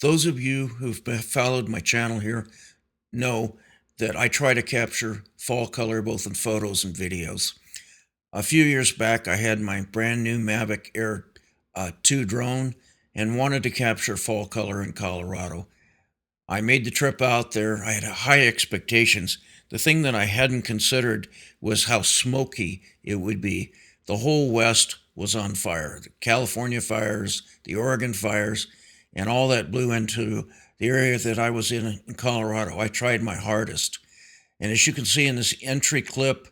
Those of you followed my channel here know that I try to capture fall color both in photos and videos. A few years back, I had my brand new Mavic Air 2 drone and wanted to capture fall color in Colorado. I made the trip out there. I had high expectations. The thing that I hadn't considered was how smoky it would be. The whole West was on fire. The California fires, the Oregon fires, and all that blew into the area that I was in Colorado. I tried my hardest. And as you can see in this entry clip,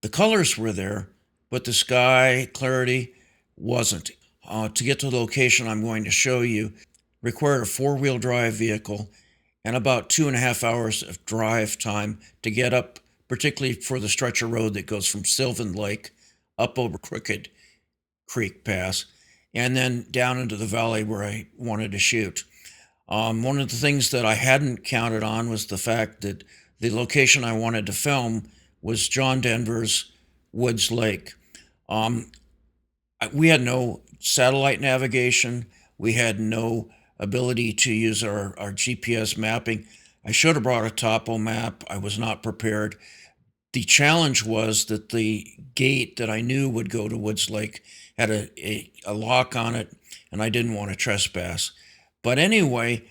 the colors were there, but the sky clarity wasn't. To get to the location I'm going to show you required a four-wheel drive vehicle and about 2.5 hours of drive time to get up, particularly for the stretch of road that goes from Sylvan Lake up over Crooked Creek Pass and then down into the valley where I wanted to shoot. One of the things that I hadn't counted on was the fact that the location I wanted to film was John Denver's Woods Lake. We had no satellite navigation. We had no ability to use our GPS mapping. I should have brought a topo map. I was not prepared. The challenge was that the gate that I knew would go to Woods Lake had a lock on it, and I didn't want to trespass. But anyway,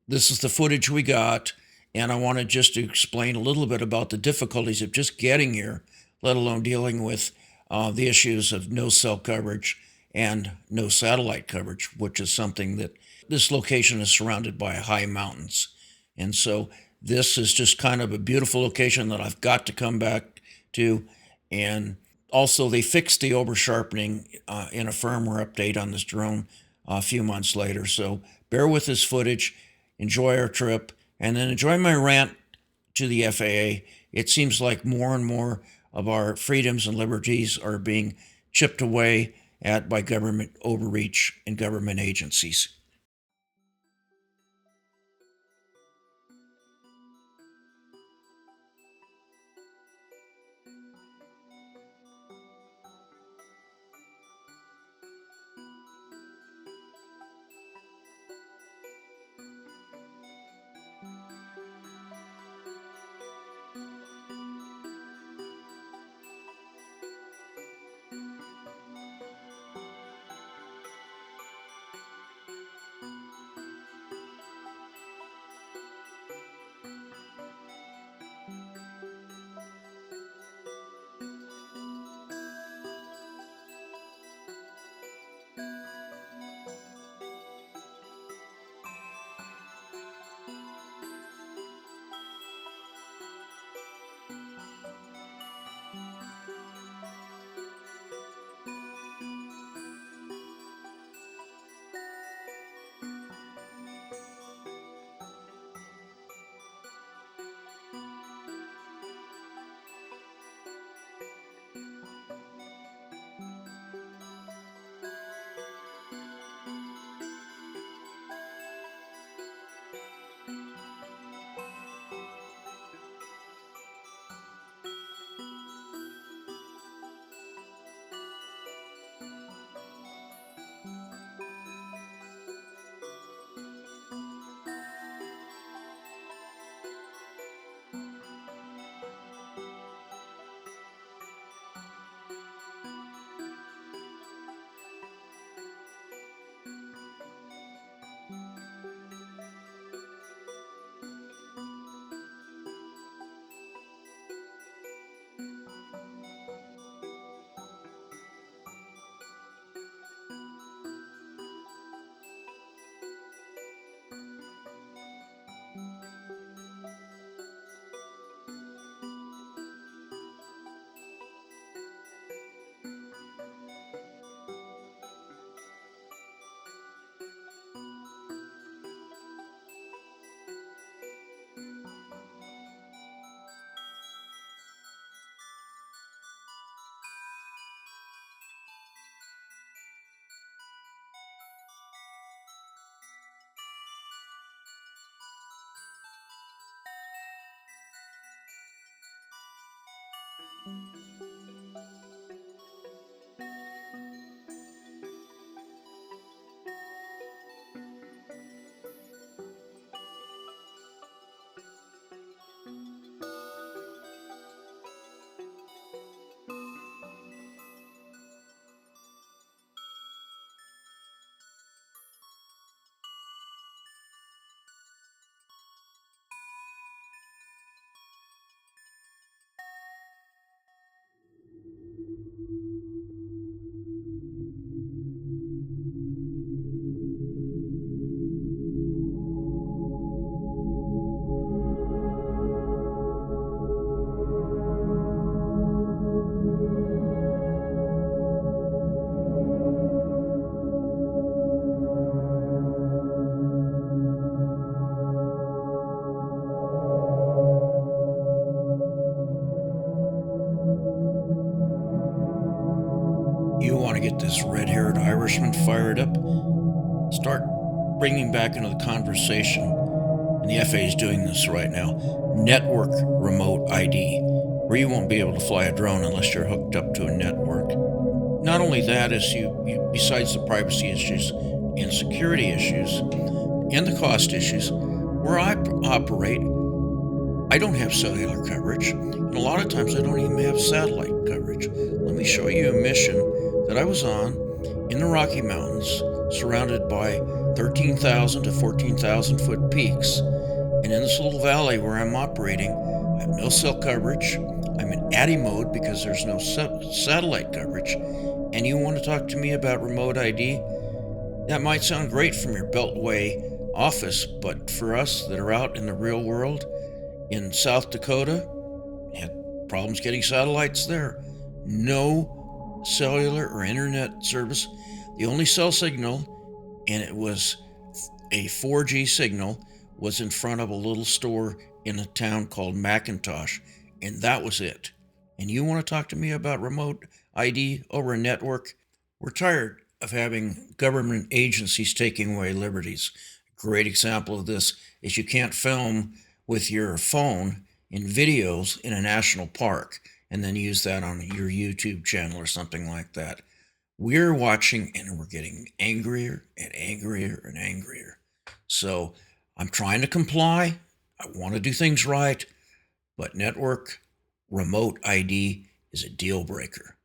this is the footage we got, and I wanted just to explain a little bit about the difficulties of just getting here, let alone dealing with the issues of no cell coverage and no satellite coverage, which is something that this location is surrounded by high mountains. And so this is just kind of a beautiful location that I've got to come back to. And also they fixed the over sharpening in a firmware update on this drone a few months later. So bear with this footage, enjoy our trip, and then enjoy my rant to the FAA. It seems like more and more of our freedoms and liberties are being chipped away at by government overreach and government agencies. Congressman fired up, start bringing back into the conversation, and the FAA is doing this right now, network remote ID, where you won't be able to fly a drone unless you're hooked up to a network. Not only that, is you besides the privacy issues and security issues and the cost issues, where I operate, I don't have cellular coverage, and a lot of times I don't even have satellite coverage. Let me show you a mission that I was on in the Rocky Mountains, surrounded by 13,000 to 14,000 foot peaks. And in this little valley where I'm operating, I have no cell coverage. I'm in ADI mode because there's no satellite coverage. And you want to talk to me about remote ID? That might sound great from your Beltway office, but for us that are out in the real world, in South Dakota, had problems getting satellites there. No cellular or internet service. The only cell signal, and it was a 4G signal, was in front of a little store in a town called McIntosh, and that was it. And you want to talk to me about remote ID over a network? We're tired of having government agencies taking away liberties. A great example of this is you can't film with your phone in videos in a national park and then use that on your YouTube channel or something like that. We're watching and we're getting angrier and angrier and angrier. So I'm trying to comply. I want to do things right, but network remote ID is a deal breaker.